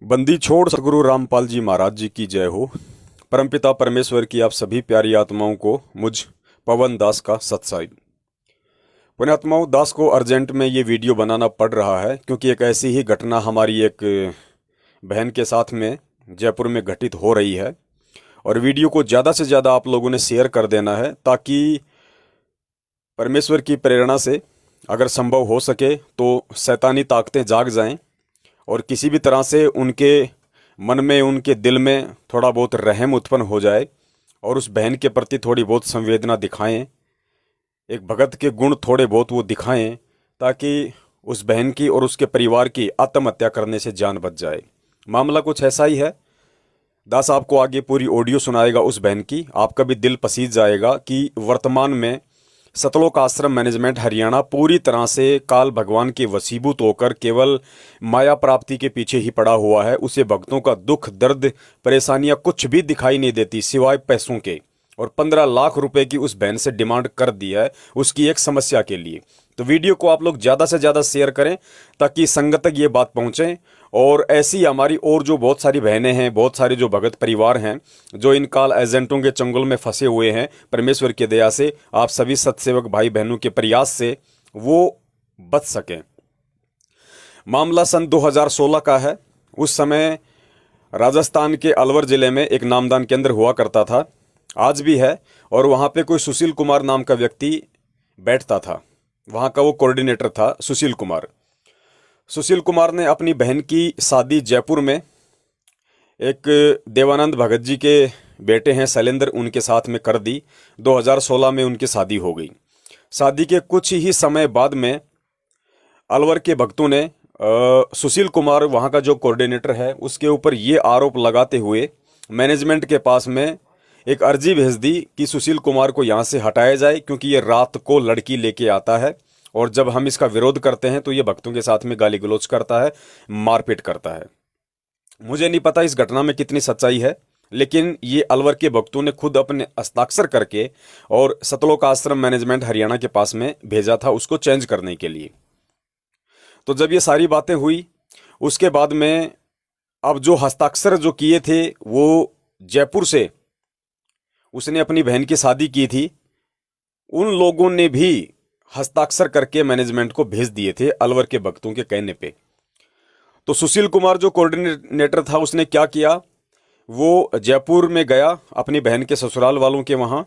बंदी छोड़ सदगुरु रामपाल जी महाराज जी की जय हो। परमपिता परमेश्वर की आप सभी प्यारी आत्माओं को मुझ पवन दास का सत्साई। पुण्यात्माओं, दास को अर्जेंट में ये वीडियो बनाना पड़ रहा है क्योंकि एक ऐसी ही घटना हमारी एक बहन के साथ में जयपुर में घटित हो रही है और वीडियो को ज़्यादा से ज़्यादा आप लोगों ने शेयर कर देना है ताकि परमेश्वर की प्रेरणा से अगर संभव हो सके तो शैतानी ताकतें जाग जाएं और किसी भी तरह से उनके मन में, उनके दिल में थोड़ा बहुत रहम उत्पन्न हो जाए और उस बहन के प्रति थोड़ी बहुत संवेदना दिखाएं, एक भगत के गुण थोड़े बहुत वो दिखाएं ताकि उस बहन की और उसके परिवार की आत्महत्या करने से जान बच जाए। मामला कुछ ऐसा ही है। दास आपको आगे पूरी ऑडियो सुनाएगा उस बहन की। आपका भी दिल पसीज जाएगा कि वर्तमान में सतलोक आश्रम मैनेजमेंट हरियाणा पूरी तरह से काल भगवान के वशीभूत होकर केवल माया प्राप्ति के पीछे ही पड़ा हुआ है। उसे भक्तों का दुख, दर्द, परेशानियां कुछ भी दिखाई नहीं देती सिवाय पैसों के। और 15 लाख रुपए की उस बहन से डिमांड कर दी है उसकी एक समस्या के लिए। तो वीडियो को आप लोग ज़्यादा से ज़्यादा शेयर करें ताकि संगत तक ये बात पहुँचे। और ऐसी हमारी और जो बहुत सारी बहनें हैं, बहुत सारे जो भगत परिवार हैं जो इन काल एजेंटों के चंगुल में फंसे हुए हैं, परमेश्वर की दया से आप सभी सत्सेवक भाई बहनों के प्रयास से वो बच सकें। मामला सन 2016 का है। उस समय राजस्थान के अलवर ज़िले में एक नामदान केंद्र हुआ करता था, आज भी है, और वहाँ पे कोई सुशील कुमार नाम का व्यक्ति बैठता था। वहाँ का वो कोऑर्डिनेटर था सुशील कुमार। सुशील कुमार ने अपनी बहन की शादी जयपुर में एक देवानंद भगत जी के बेटे हैं शैलेंद्र, उनके साथ में कर दी। 2016 में उनकी शादी हो गई। शादी के कुछ ही समय बाद में अलवर के भक्तों ने सुशील कुमार, वहाँ का जो कोऑर्डिनेटर है, उसके ऊपर ये आरोप लगाते हुए मैनेजमेंट के पास में एक अर्जी भेज दी कि सुशील कुमार को यहाँ से हटाया जाए क्योंकि ये रात को लड़की लेके आता है और जब हम इसका विरोध करते हैं तो ये भक्तों के साथ में गाली गलौज करता है, मारपीट करता है। मुझे नहीं पता इस घटना में कितनी सच्चाई है, लेकिन ये अलवर के भक्तों ने खुद अपने हस्ताक्षर करके और सतलोक आश्रम मैनेजमेंट हरियाणा के पास में भेजा था उसको चेंज करने के लिए। तो जब ये सारी बातें हुई उसके बाद में अब जो हस्ताक्षर जो किए थे वो जयपुर से उसने अपनी बहन की शादी की थी, उन लोगों ने भी हस्ताक्षर करके मैनेजमेंट को भेज दिए थे अलवर के भक्तों के कहने पे। तो सुशील कुमार जो कोऑर्डिनेटर था उसने क्या किया, वो जयपुर में गया अपनी बहन के ससुराल वालों के वहाँ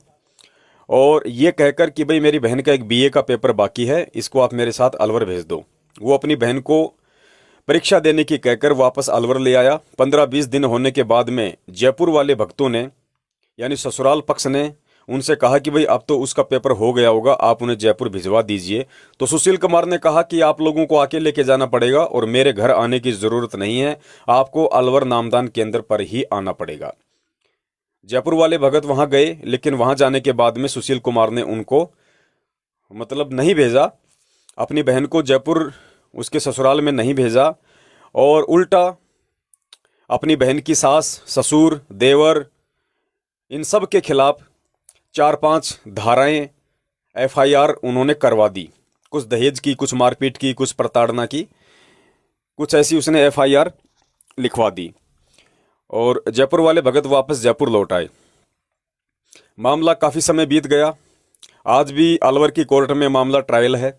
और ये कहकर कि भाई मेरी बहन का एक बीए का पेपर बाकी है, इसको आप मेरे साथ अलवर भेज दो। वो अपनी बहन को परीक्षा देने की कहकर वापस अलवर ले आया। 15-20 दिन होने के बाद में जयपुर वाले भक्तों ने, यानी ससुराल पक्ष ने, उनसे कहा कि भाई अब तो उसका पेपर हो गया होगा, आप उन्हें जयपुर भिजवा दीजिए। तो सुशील कुमार ने कहा कि आप लोगों को आके लेके जाना पड़ेगा और मेरे घर आने की ज़रूरत नहीं है, आपको अलवर नामदान केंद्र पर ही आना पड़ेगा। जयपुर वाले भगत वहाँ गए, लेकिन वहाँ जाने के बाद में सुशील कुमार ने उनको मतलब नहीं भेजा, अपनी बहन को जयपुर उसके ससुराल में नहीं भेजा और उल्टा अपनी बहन की सास, ससुर, देवर, इन सब के खिलाफ 4-5 धाराएं एफआईआर उन्होंने करवा दी। कुछ दहेज की, कुछ मारपीट की, कुछ प्रताड़ना की, कुछ ऐसी उसने एफआईआर लिखवा दी और जयपुर वाले भगत वापस जयपुर लौट आए। मामला काफ़ी समय बीत गया, आज भी अलवर की कोर्ट में मामला ट्रायल है।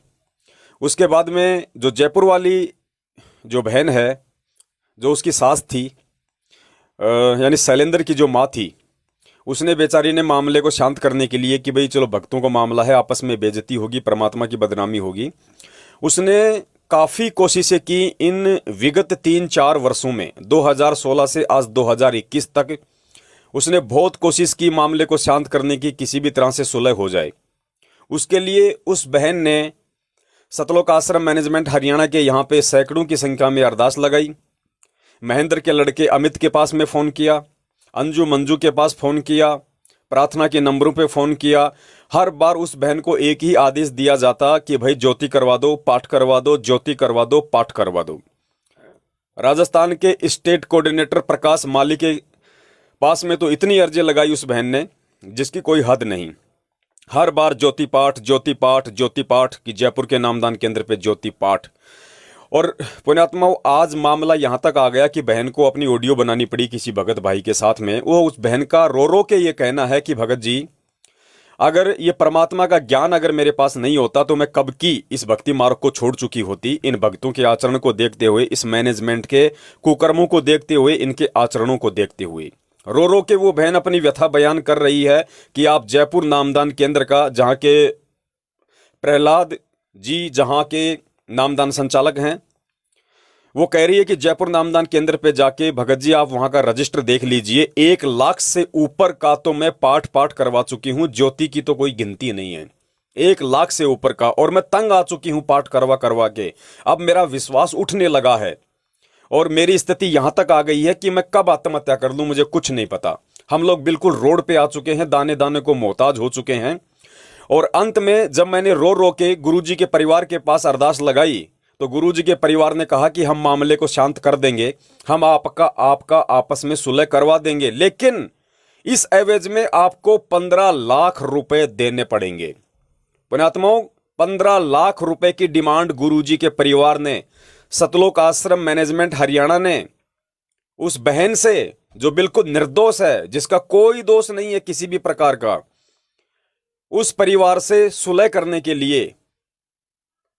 उसके बाद में जो जयपुर वाली जो बहन है, जो उसकी सास थी, यानी शैलेंद्र की जो माँ थी, उसने बेचारी ने मामले को शांत करने के लिए कि भाई चलो भक्तों का मामला है, आपस में बेइज्जती होगी, परमात्मा की बदनामी होगी, उसने काफ़ी कोशिशें की। इन विगत 3-4 वर्षों में 2016 से आज 2021 तक उसने बहुत कोशिश की मामले को शांत करने की, किसी भी तरह से सुलह हो जाए। उसके लिए उस बहन ने सतलोक आश्रम मैनेजमेंट हरियाणा के यहाँ पे सैकड़ों की संख्या में अरदास लगाई। महेंद्र के लड़के अमित के पास में फ़ोन किया, अंजू मंजू के पास फ़ोन किया, प्रार्थना के नंबरों पे फ़ोन किया। हर बार उस बहन को एक ही आदेश दिया जाता कि भाई ज्योति करवा दो, पाठ करवा दो, ज्योति करवा दो, पाठ करवा दो। राजस्थान के स्टेट कोऑर्डिनेटर प्रकाश माली के पास में तो इतनी अर्जी लगाई उस बहन ने जिसकी कोई हद नहीं। हर बार ज्योति पाठ, ज्योति पाठ, ज्योति पाठ कि जयपुर के नामदान केंद्र पे ज्योति पाठ। और पुण्यात्माओं, आज मामला यहाँ तक आ गया कि बहन को अपनी ऑडियो बनानी पड़ी किसी भगत भाई के साथ में। वो उस बहन का रो रो के ये कहना है कि भगत जी, अगर ये परमात्मा का ज्ञान अगर मेरे पास नहीं होता तो मैं कब की इस भक्ति मार्ग को छोड़ चुकी होती। इन भक्तों के आचरण को देखते हुए, इस मैनेजमेंट के कुकर्मों को देखते हुए, इनके आचरणों को देखते हुए रो रो के वो बहन अपनी व्यथा बयान कर रही है कि आप जयपुर नामदान केंद्र का, जहाँ के प्रहलाद जी जहाँ के नामदान संचालक हैं, वो कह रही है कि जयपुर नामदान केंद्र पे जाके भगत जी आप वहां का रजिस्टर देख लीजिए। 1 लाख से ऊपर का तो मैं पाठ पाठ करवा चुकी हूं, ज्योति की तो कोई गिनती नहीं है। 1 लाख से ऊपर का, और मैं तंग आ चुकी हूं पाठ करवा करवा के। अब मेरा विश्वास उठने लगा है और मेरी स्थिति यहां तक आ गई है कि मैं कब आत्महत्या कर लूं मुझे कुछ नहीं पता। हम लोग बिल्कुल रोड पे आ चुके हैं, दाने दाने को मोहताज हो चुके हैं। और अंत में जब मैंने रो रो के गुरुजी के परिवार के पास अरदास लगाई तो गुरुजी के परिवार ने कहा कि हम मामले को शांत कर देंगे, हम आपका आपस में सुलह करवा देंगे, लेकिन इस एवज में आपको 15 लाख रुपए देने पड़ेंगे। पुण्यात्माओं, 15 लाख रुपए की डिमांड गुरुजी के परिवार ने, सतलोक आश्रम मैनेजमेंट हरियाणा ने उस बहन से, जो बिल्कुल निर्दोष है, जिसका कोई दोष नहीं है किसी भी प्रकार का, उस परिवार से सुलह करने के लिए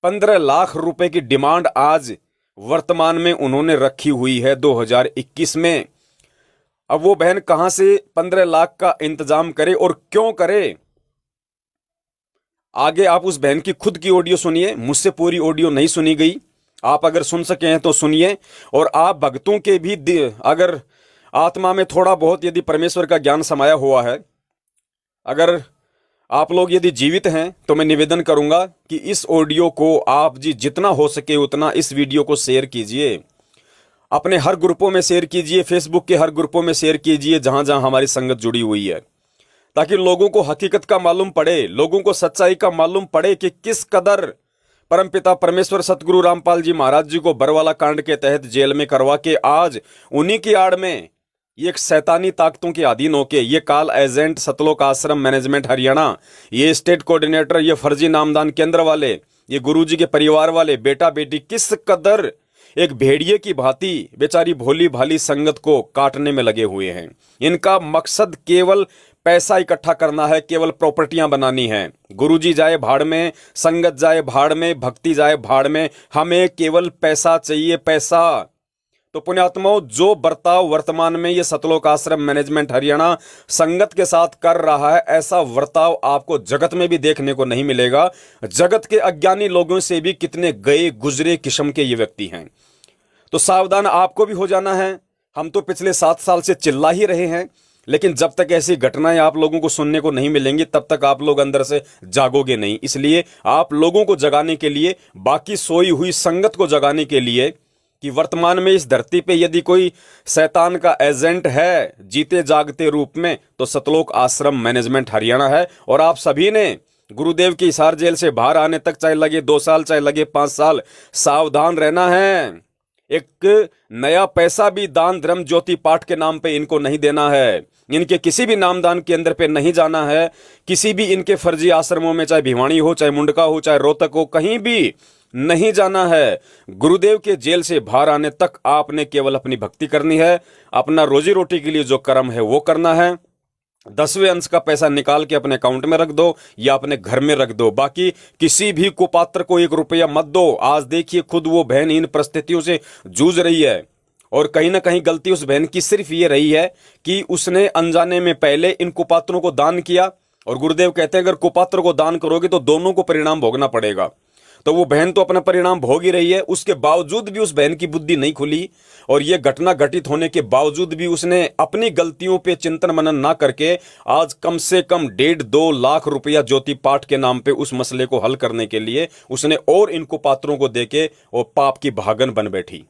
15 लाख रुपए की डिमांड आज वर्तमान में उन्होंने रखी हुई है 2021 में। अब वो बहन कहां से 15 लाख का इंतजाम करे और क्यों करे? आगे आप उस बहन की खुद की ऑडियो सुनिए, मुझसे पूरी ऑडियो नहीं सुनी गई। आप अगर सुन सके हैं तो सुनिए। और आप भक्तों के भी अगर आत्मा में थोड़ा बहुत यदि परमेश्वर का ज्ञान समाया हुआ है, अगर आप लोग यदि जीवित हैं, तो मैं निवेदन करूंगा कि इस ऑडियो को आप जी जितना हो सके उतना इस वीडियो को शेयर कीजिए, अपने हर ग्रुपों में शेयर कीजिए, फेसबुक के हर ग्रुपों में शेयर कीजिए जहां जहां हमारी संगत जुड़ी हुई है, ताकि लोगों को हकीकत का मालूम पड़े, लोगों को सच्चाई का मालूम पड़े कि किस कदर परमपिता परमेश्वर सतगुरु रामपाल जी महाराज जी को बरवाला कांड के तहत जेल में करवा के आज उन्हीं की आड़ में ये एक शैतानी ताकतों के अधीन होके ये काल एजेंट सतलोक आश्रम मैनेजमेंट हरियाणा, ये स्टेट कोऑर्डिनेटर, ये फर्जी नामदान केंद्र वाले, ये गुरुजी के परिवार वाले, बेटा बेटी किस कदर एक भेड़िए की भांति बेचारी भोली भाली संगत को काटने में लगे हुए हैं। इनका मकसद केवल पैसा इकट्ठा करना है, केवल प्रॉपर्टियां बनानी है। गुरुजी जाए भाड़ में, संगत जाए भाड़ में, भक्ति जाए भाड़ में, हमें केवल पैसा चाहिए, पैसा। तो पुण्यात्माओं, जो बर्ताव वर्तमान में ये सतलोक आश्रम मैनेजमेंट हरियाणा संगत के साथ कर रहा है, ऐसा बर्ताव आपको जगत में भी देखने को नहीं मिलेगा। जगत के अज्ञानी लोगों से भी कितने गए गुजरे किस्म के ये व्यक्ति हैं। तो सावधान आपको भी हो जाना है। हम तो पिछले 7 साल से चिल्ला ही रहे हैं, लेकिन जब तक ऐसी घटनाएं आप लोगों को सुनने को नहीं मिलेंगी तब तक आप लोग अंदर से जागोगे नहीं। इसलिए आप लोगों को जगाने के लिए, बाकी सोई हुई संगत को जगाने के लिए, कि वर्तमान में इस धरती पे यदि कोई शैतान का एजेंट है जीते जागते रूप में, तो सतलोक आश्रम मैनेजमेंट हरियाणा है। और आप सभी ने गुरुदेव की हिसार जेल से बाहर आने तक चाहे लगे 2 साल, चाहे लगे 5 साल, सावधान रहना है। एक नया पैसा भी दान धर्म ज्योति पाठ के नाम पे इनको नहीं देना है। इनके किसी भी नामदान केंद्र पे नहीं जाना है। किसी भी इनके फर्जी आश्रमों में, चाहे भिवानी हो, चाहे मुंडका हो, चाहे रोहतक हो, कहीं भी नहीं जाना है। गुरुदेव के जेल से बाहर आने तक आपने केवल अपनी भक्ति करनी है, अपना रोजी रोटी के लिए जो कर्म है वो करना है। 10वें अंश का पैसा निकाल के अपने अकाउंट में रख दो या अपने घर में रख दो, बाकी किसी भी कुपात्र को 1 रुपया मत दो। आज देखिए खुद वो बहन इन परिस्थितियों से जूझ रही है, और कहीं ना कहीं गलती उस बहन की सिर्फ ये रही है कि उसने अनजाने में पहले इन कुपात्रों को दान किया। और गुरुदेव कहते हैं अगर कुपात्र को दान करोगे तो दोनों को परिणाम भोगना पड़ेगा। तो वो बहन तो अपना परिणाम भोग ही रही है, उसके बावजूद भी उस बहन की बुद्धि नहीं खुली, और ये घटना घटित होने के बावजूद भी उसने अपनी गलतियों पे चिंतन मनन ना करके आज कम से कम 1.5-2 लाख रुपया ज्योति पाठ के नाम पे उस मसले को हल करने के लिए उसने और इनको पात्रों को देके वो पाप की भागन बन बैठी।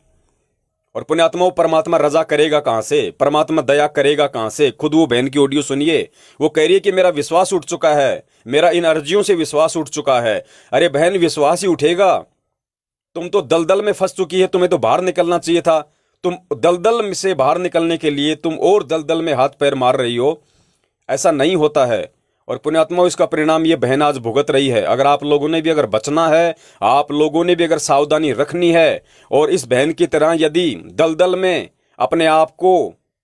और पुण्यात्माओं, परमात्मा रजा करेगा कहां से, परमात्मा दया करेगा कहां से? खुद वो बहन की ऑडियो सुनिए, वो कह रही है कि मेरा विश्वास उठ चुका है, मेरा इन अर्जियों से विश्वास उठ चुका है। अरे बहन, विश्वास ही उठेगा? तुम तो दलदल में फंस चुकी है, तुम्हें तो बाहर निकलना चाहिए था। तुम दलदल से बाहर निकलने के लिए तुम और दलदल में हाथ पैर मार रही हो। ऐसा नहीं होता है। और पुण्यात्मा इसका परिणाम ये बहन आज भुगत रही है। अगर आप लोगों ने भी अगर बचना है, आप लोगों ने भी अगर सावधानी रखनी है और इस बहन की तरह यदि दलदल में अपने आप को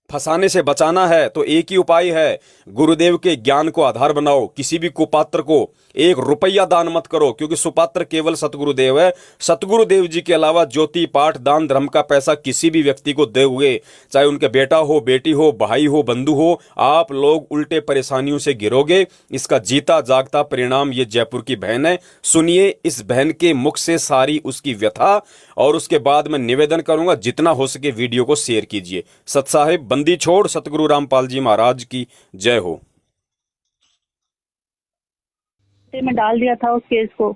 फंसाने से बचाना है, तो एक ही उपाय है, गुरुदेव के ज्ञान को आधार बनाओ। किसी भी कुपात्र को 1 रुपया दान मत करो, क्योंकि सुपात्र केवल सतगुरुदेव है। सतगुरुदेव जी के अलावा ज्योति पाठ दान धर्म का पैसा किसी भी व्यक्ति को दे हुए, चाहे उनके बेटा हो, बेटी हो, भाई हो, बंधु हो, आप लोग उल्टे परेशानियों से गिरोगे। इसका जीता जागता परिणाम ये जयपुर की बहन है। सुनिए इस बहन के मुख से सारी उसकी व्यथा, और उसके बाद मैं निवेदन करूंगा जितना हो सके वीडियो को शेयर कीजिए। सत साहिब बंदी छोड़ सतगुरु रामपाल जी महाराज की जय हो। में डाल दिया था उस केस को।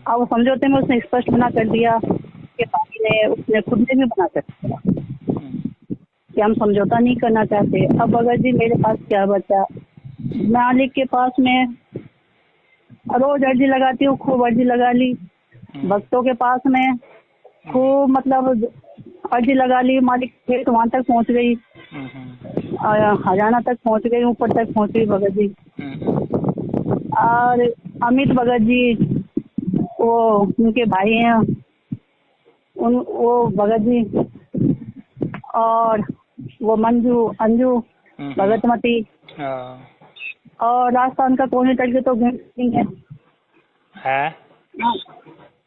अब वो समझौते में उसने स्पष्ट मना कर दिया कि पार्टी ने, उसने खुद ने भी मना कर दिया कि हम समझौता नहीं करना चाहते। अब अगर जी मेरे पास क्या बचा, मालिक के पास में रोज अर्जी लगाती हूँ, खूब अर्जी लगा ली। भक्तों के पास में खूब मतलब अर्जी लगा ली, मालिक फिर वहां तक पहुंच गई, हरियाणा तक पहुंच गई, ऊपर तक पहुंच गई भगत जी। और अमित भगत जी, वो उनके भाई हैं, वो भगत जी, और वो मंजू अंजू भगतमती, और राजस्थान का कोनी तल की तो गिनती है,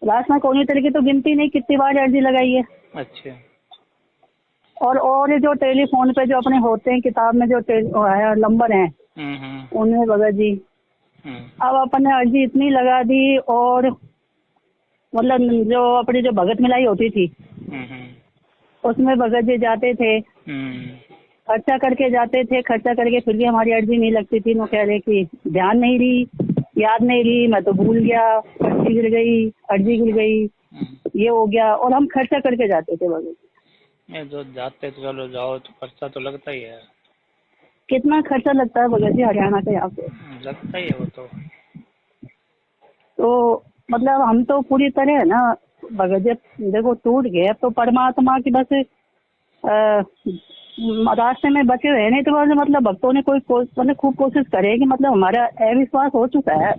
राजस्थान कोनी तल की तो गिनती नहीं कितनी बार अर्जी लगाई है। अच्छा। और जो टेलीफोन पे जो अपने होते हैं किताब में जो नंबर हैं उनमें भगत जी अब अपने अर्जी इतनी लगा दी, और मतलब जो अपनी जो भगत मिलाई होती थी उसमें भगत जी जाते थे, खर्चा करके जाते थे, खर्चा करके फिर भी हमारी अर्जी नहीं लगती थी। वो कह रहे कि ध्यान नहीं रही, याद नहीं रही, मैं तो भूल गया, अर्जी गिर गई, अर्जी गिर गई, ये हो गया। और हम खर्चा करके जाते थे भगत जी। जो जाते तो चलो जाओ तो खर्चा तो लगता ही है। कितना खर्चा लगता है भगत जी हरियाणा का यहाँ पे? लगता ही है वो तो मतलब हम तो पूरी तरह है ना भगत जी, देखो टूट गए। अब तो परमात्मा की बस रास्ते में बचे हुए नहीं, तो मतलब भक्तों ने मतलब खूब कोशिश करे कि मतलब हमारा अविश्वास हो चुका है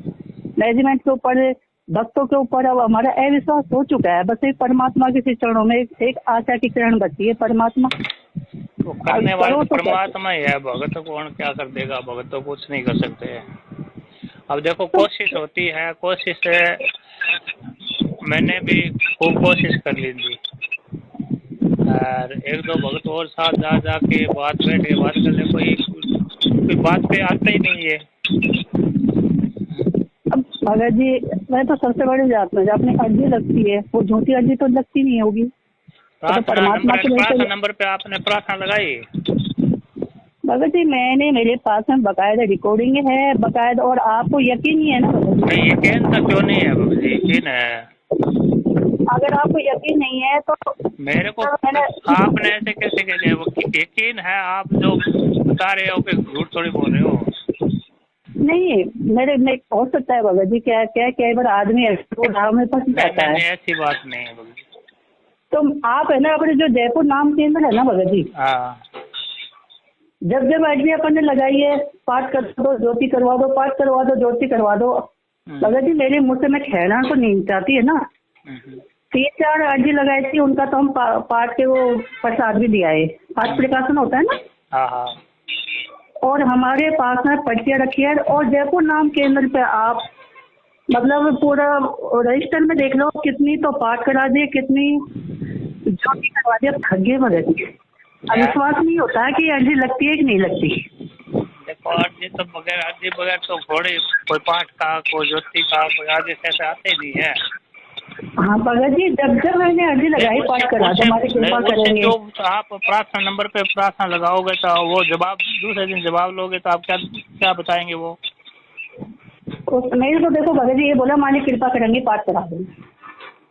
मैनेजमेंट के ऊपर, भक्तों के ऊपर। अब हमारा अविश्वास हो चुका है, बस एक परमात्मा के चरणों में एक आशा की किरण बची है। परमात्मा तो करने वाला तो परमात्मा ही है, भगत कौन क्या कर देगा, भगत तो कुछ नहीं कर सकते। अब देखो कोशिश होती है, कोशिश मैंने भी खूब कोशिश कर ली थी, और 1-2 भगत और साथ जा के बात बैठ के बात कर ले, कोई बात पे आता ही नहीं है। अब भगत जी मैं तो सबसे बड़ी जात में अपनी अर्जी लगती है, वो झूठी अर्जी तो लगती नहीं होगी। तो परमात्मा प्रार्थना नंबर पे आपने प्रार्थना लगाई भगत जी? मैंने, मेरे पास में बकायदा रिकॉर्डिंग है बकायदा, और आपको यकीन ही है ना भगत जी? नहीं, यकीन तो क्यों नहीं है भगत जी, यकीन है। अगर आपको यकीन नहीं है तो मेरे को आपने ऐसे कैसे कह दिया? वो यकीन है, आप जो बता रहे हो कि झूठ थोड़ी बोल रहे हो। नहीं, मेरे में हो सकता है भगत जी, क्या क्या कई बार आदमी में फंस जाता है। ऐसी बात नहीं है भगत जी। तो आप है ना अपने जो जयपुर नाम केंद्र है ना भगत जी, जब अर्जी अपन ने लगाई है, पाठ कर दो, ज्योति करवा दो, पाठ करवा दो, ज्योति करवा दो। भगत जी मेरे मुँह से मैं कहना तो नहीं चाहती है ना, 3-4 अर्जी लगाई थी, उनका तो हम पाठ के वो प्रसाद भी दिया है, पाठ प्रकाशन होता है ना। और हमारे पास में पर्चियाँ रखी है, और जयपुर नाम केंद्र पे आप मतलब पूरा रजिस्टर में देख लो, कितनी तो पाठ करा दिए, कितनी ज्योति करवा दिया। थक गए भगत जी, विश्वास नहीं होता है कि अर्जी लगती है कि नहीं लगती। देखो अर्जी तो बगैर तो घोड़े कोई पाठ का, कोई ज्योति का, कोई आदेश ऐसे आते ही नहीं है। हाँ भगत जी, जब मैंने अर्जी लगाई पाठ करा तो हमारी कृपा करेंगे। जो आप प्रार्थना नंबर पे प्रार्थना लगाओगे तो वो जवाब दूसरे दिन जवाब लोगे तो आप क्या बताएंगे? वो नहीं तो देखो भगत जी, ये बोला मालिक कृपा करेंगे पाठ करा दो,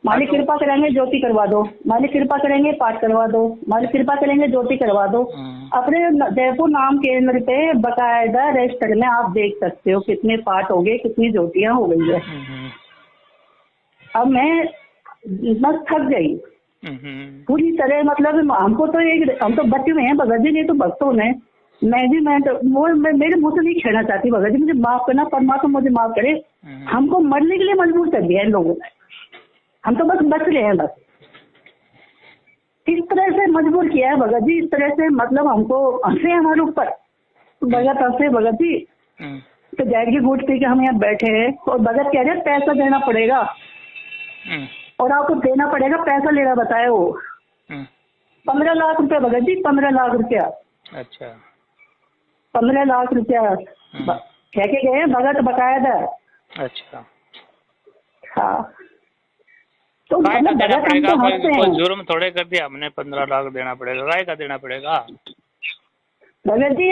मालिक कृपा करेंगे ज्योति करवा दो, मालिक कृपा करेंगे पाठ करवा दो, मालिक कृपा करेंगे ज्योति करवा दो। अपने जयपुर नाम केंद्र पे बकायदा रजिस्टर में आप देख सकते हो कितने पाठ हो गए, कितनी ज्योतियाँ हो गई है। अब मैं बस थक गई पूरी तरह, मतलब हमको तो हम तो बचे हुए हैं भगत जी, नहीं तो भक्तों ने मैनेजमेंट वो मेरे मुंह से नहीं कहना चाहती भगत जी, मुझे माफ करना, परमात्मा मुझे माफ करे। हमको मरने के लिए मजबूर कर दिया इन लोगों ने, हम तो बस बच रहे हैं। बस इस तरह से मजबूर किया है भगत जी, इस तरह से मतलब हमको हंसे हमारे ऊपर भगत, हंसे भगत जी। तो जैर की घूट पी के हम यहाँ बैठे हैं और भगत कह रहे हैं पैसा देना पड़ेगा और आपको देना पड़ेगा, पैसा लेना बताया वो 15 लाख रुपया भगत जी, 15 लाख रुपया। अच्छा 15 लाख रुपया कह के गए भगत, बकाया था। अच्छा हाँ तो काय का मतलब देना भगत हम पड़ेगा? तो हंसते कोई हैं जुर्म थोड़े कर दिया हमने, 15 लाख देना पड़ेगा, काय का देना पड़ेगा? भगत जी।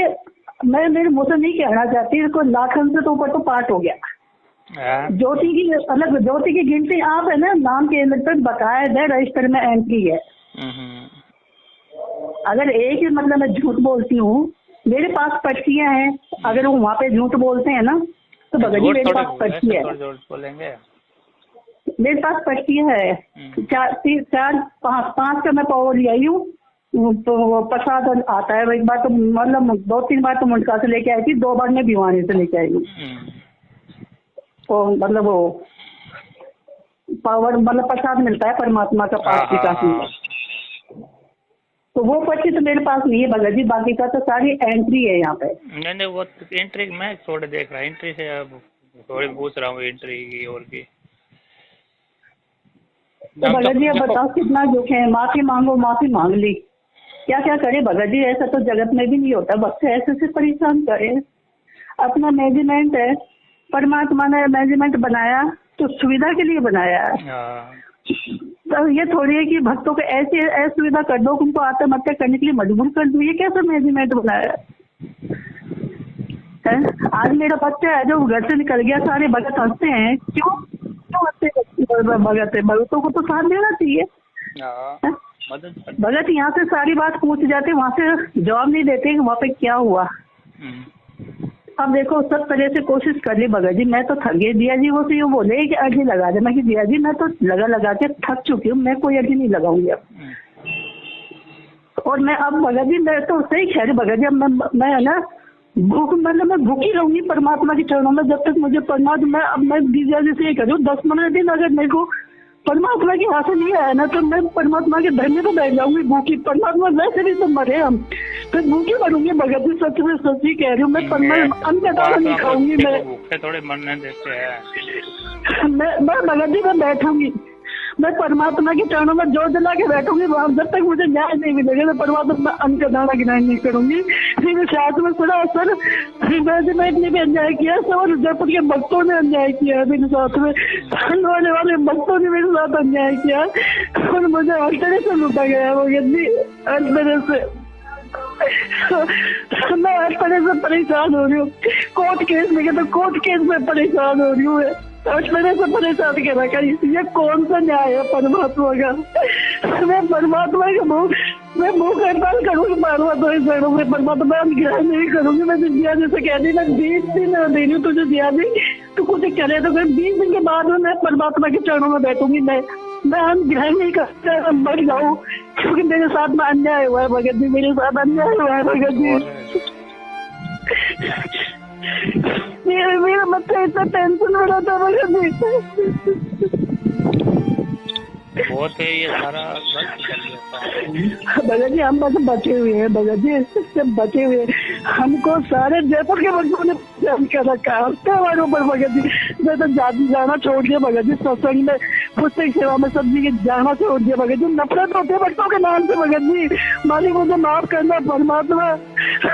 मैं मेरे मुंह से नहीं कहना चाहती, इसको लाखन से तो ऊपर तो पाठ हो गया। ज्योति की अलग, ज्योति की गिनती आप है ना, नाम के पर बकाया है, रजिस्टर में एंट्री है। अगर एक ही मतलब मैं झूठ बोलती हूँ, मेरे पास पर्चियां हैं, अगर वो वहाँ पे झूठ बोलते हैं ना तो भगत जी मेरे पास पर्ची है, बोलेंगे मेरे पास पर्ची है। 4-5 का मैं पावर ले आई हूँ। तो वो प्रसाद आता है, एक बार तो मतलब 2-3 बार तो मुंडका से लेके आई थी, 2 बार मैं भिवानी से लेके आई हूँ। तो मतलब वो पावर मतलब प्रसाद मिलता है परमात्मा का, पाठ की काफी। तो वो पर्ची तो मेरे पास नहीं है भगत जी, बाकी का तो सारी एंट्री है यहाँ पे। नहीं वो एंट्री मैं थोड़े देख रहा, एंट्री से अब थोड़ी पूछ रहा हूँ एंट्री की और की। तो भगत जी अब बताओ कितना दुख है, माफी मांगो, माफी मांग ली, क्या क्या करे भगत जी, ऐसा तो जगत में भी नहीं होता, बच्चे ऐसे से परेशान करे। अपना मैनेजमेंट है, परमात्मा ने मैनेजमेंट बनाया तो सुविधा के लिए बनाया है। तो ये थोड़ी है कि भक्तों को ऐसे असुविधा कर दो, उनको आत्महत्या करने के लिए मजबूर कर दो, ये कैसा मैनेजमेंट बनाया है? आज मेरा बच्चा है जो घर से निकल गया, सारे भगत हंसते हैं, क्यों हंसते भगत है? भगतों को तो साथ देना चाहिए। भगत यहाँ से सारी बात पूछ जाते, वहाँ से जवाब नहीं देते कि वहाँ पे क्या हुआ। अब देखो सब तरह से कोशिश कर ली भगत जी, मैं तो थक गई। दिया जी वो से यूँ बोले कि अर्जी लगा दे, मैं कि दिया जी मैं तो लगा के थक चुकी हूँ, मैं कोई अर्जी नहीं लगाऊंगी अब। और मैं अब भगत जी मैं तो सही कह रही भगत जी, अब मैं है ना भूख, मतलब मैं भूखी रहूंगी परमात्मा के चरणों में जब तक मुझे परमात्मा। अब मैं दिया जी से ये करूँ 10-15 दिन अगर मेरे को परमात्मा के हाथ से नहीं आया ना तो मैं परमात्मा के धरने पे बैठ जाऊंगी भूखी। परमात्मा वैसे भी तो मरे हम, फिर भूखी मरूंगी भगत जी, सच में सच्ची कह रही हूँ। मैं अन्न दाना नहीं खाऊंगी, मैं भूखे थोड़े मरने देते हैं। मैं भगत जी मैं बैठूंगी, मैं परमात्मा के चरणों में जोर दिला के बैठूंगी वहां, जब तक मुझे न्याय नहीं मिलेगा तो परमात्मा अन्न का दाना गिनाई नहीं करूंगी। मेरे साथ में सुना सर, मैनेजमेंट ने भी अन्याय किया, सब जयपुर के भक्तों ने अन्याय किया है मेरे साथ में, होने वाले भक्तों ने मेरे साथ अन्याय किया और मुझे हर तरह से लूटा गया वो यदि हर तरह से। मैं हर तरह से परेशान हो रही हूँ, कोर्ट केस में तो कोर्ट केस में परेशान हो रही हूँ, हर तरह से परेशान कर रखा। ये कौन सा न्याय है परमात्मा का? मैं परमात्मा के मैं भूख हड़ताल करूँगी परमात्मा के चरणों में, परमात्मा ग्रहण नहीं करूंगी। मैं दिया जैसे कह दी मैं 20 दिन दे रही हूँ तुझे, दिया दी तो कुछ करे तो 20 दिन के बाद में मैं परमात्मा के चरणों में बैठूंगी। मैं ग्रहण नहीं करता, मर जाऊँ, क्योंकि मेरे साथ में अन्याय हुआ है भगत जी, मेरे साथ अन्याय हुआ है भगत जी। मेरा बच्चा इतना टेंशन हो रहा था भगत जी, बहुत है ये सारा भगत जी। हम बस बचे हुए हैं भगत जी, सब बचे हुए हैं। हमको सारे जयपुर के भक्तों ने कर रखा है हमारे ऊपर भगत जी। मैं तो जाना छोड़ दिया भगत जी, सत्संग में पुस्तक सेवा में सब जी जाना छोड़ दिया भगत जी। नफरत होती है भक्तों के नाम से भगत जी, मालिक मुझे माफ करना परमात्मा,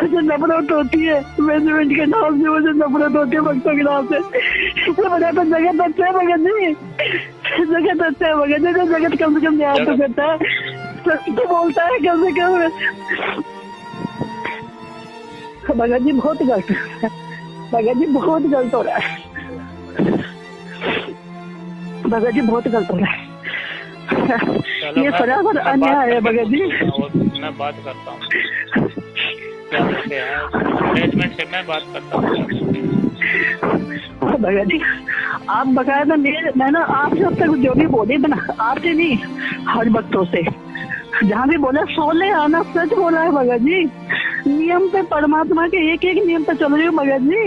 मुझे नफरत होती है मैनेजमेंट के नाम से, मुझे नफरत होती है भक्तों के नाम से। इससे बड़ा तो जगत अच्छा है भगत जी, जगत अच्छा है भगत जी, जगत कम से कम न्याय तो करता है, सच तो बोलता है कम से कम। भगत जी बहुत गलत है, भगत जी बहुत गलत हो रहा है, भगत जी बहुत गलत हो रहा है, ये सरासर अन्याय है भगत जी। मैं बात करता हूँ क्या करते हैं मैनेजमेंट से, मैं बात करता हूँ भगत जी। आप बकायदा मैं ना आपसे अब तक जो भी बोले बना, आपसे नहीं हर भक्तों से जहाँ भी बोला 16 आना सच बोला है भगत जी। नियम पे, परमात्मा के एक एक नियम पे चल रही हूँ भगत जी।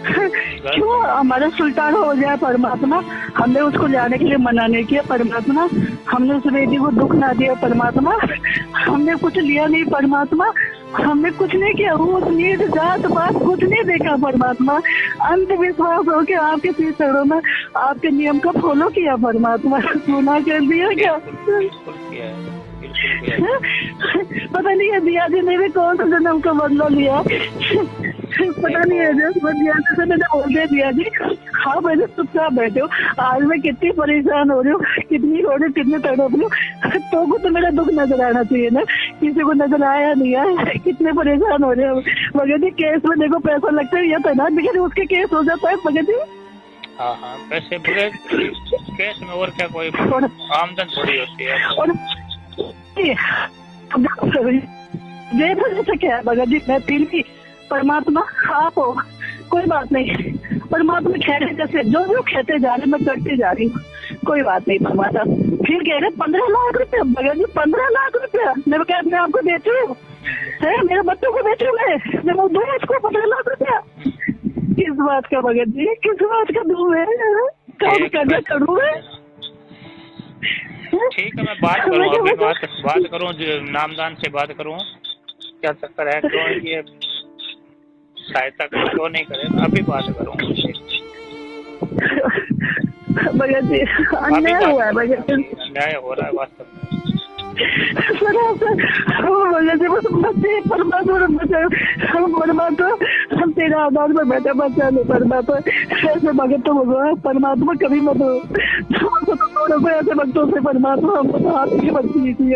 क्यों हमारा सुल्तान हो जाए परमात्मा? हमने उसको जाने के लिए मना नहीं किया परमात्मा, हमने उस बेटी को दुख ना दिया परमात्मा, हमने कुछ लिया नहीं परमात्मा, हमने कुछ नहीं किया, वो नीट जात बात कुछ नहीं देखा परमात्मा। अंधविश्वास हो के आपके चरणों में आपके नियम का फॉलो किया परमात्मा, सुना कर दिया क्या? बिल्कुल किया है, बिल्कुल किया है। पता नहीं है दिया जी ने भी कौन सा जन्म का बदला लिया, पता नहीं है। दिया जी से मैंने बोल दिया जी हाँ मैंने चुपचाप बैठे हो। आज मैं कितनी परेशान हो रही हूँ, कितनी रो रही, कितनी तड़प रही हूँ, तो को तो मेरा दुख नजर आना चाहिए ना, किसी को नजर आया नहीं आया, कितने परेशान हो रहे हो। भगत जी केस में देखो पैसा लगता है, ये तो ना बिगड़ उसके केस हो जाता है भगत जी। हाँ हाँ, पैसे बगैर केस में और क्या कोई आमदन थोड़ी होती है। और ये तो क्या है भगत जी, मैं फिर भी परमात्मा आप हो, कोई बात नहीं, परमात्मा खेले जैसे जो जो खेते जा रहे मैं करती जा रही हूँ, कोई बात नहीं परमात्मा। फिर कह रहे 15 लाख रुपया भगत जी, 15 लाख रुपया मैं क्या अपने आपको बेचू है, मेरे बच्चों को बेचू मैं वो दूँ इसको 15 लाख रुपया? किस बात का भगत जी, किस बात का दूँ है, काम करना करूँ है? ठीक है, मैं बात करूँ, अभी बात करूँ, नामदान से बात करूँ, क्या चक्कर है, क्यों ये सहायता क्यों नहीं करे, अभी बात करूँ। भगत जी अन्याय हुआ है भगत जी, अन्याय हो रहा है वास्तव में। भगत जी बस बच्चे परमात्मा परमात्मा हम तेरा आधार पर बैठे बच्चा नहीं परमात्मा ऐसे भगत तो भगवान परमात्मा कभी मत हो, ऐसे भक्तों से परमात्मा हमको तो हाथ की बच्ची थी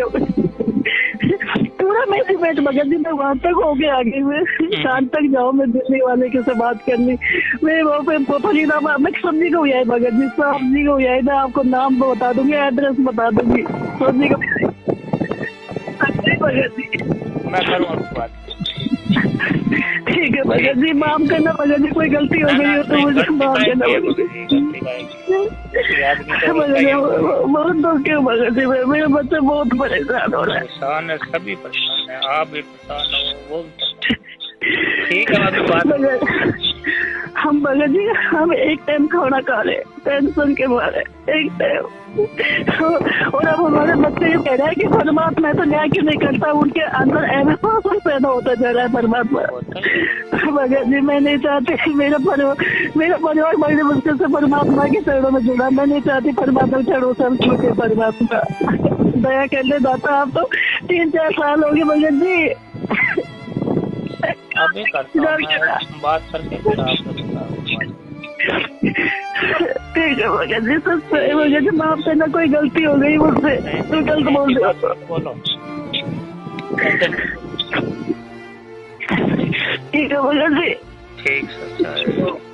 पूरा मेरी पेट भगत जी मैं वहां तक हो गया आगे में, शाम तक जाओ मैं दिल्ली वाले के से बात करनी, मैं वो पे फरीदाबाद मैं सब्जी को हुआ है भगत जी, सब्जी को हुआ है, मैं आपको नाम बता दूंगी, एड्रेस बता दूंगी सब्जी को भगत जी। मैं करूँ आपकी बात। ठीक है भगत जी, माफ करना भगत जी, कोई गलती हो गई हो तो मुझे माफ करना भगत जी। बहुत दुख है भगत जी, मेरे बच्चे बहुत परेशान हो रहे हैं। परेशान है, सभी परेशान है, आप भी परेशान हो, वो ठीक है। अभी बात हम भगत जी हम एक टाइम खाना खा रहे टेंशन के मारे, एक टाइम, और अब हमारे बच्चे ये कह रहे हैं कि परमात्मा तो न्याय क्यों नहीं करता, उनके अंदर अविश्वास पैदा होता जा रहा है परमात्मा। भगत जी मैं नहीं चाहती मेरा परिवार बड़ी मुश्किल से परमात्मा के चरणों में जुड़ा, मैं नहीं चाहती परमात्मा चरणों से हम छूटे, परमात्मा दया कर ले दाता। आप तो 3-4 साल हो गए भगत जी, अभी करता हूं बात करके फिर ठीक है भगत जी, सब सही भगत जी, माफ करना कोई गलती हो गई मुझसे, तो गलत बोल दिया बोलो। ठीक है भगत जी, ठीक है।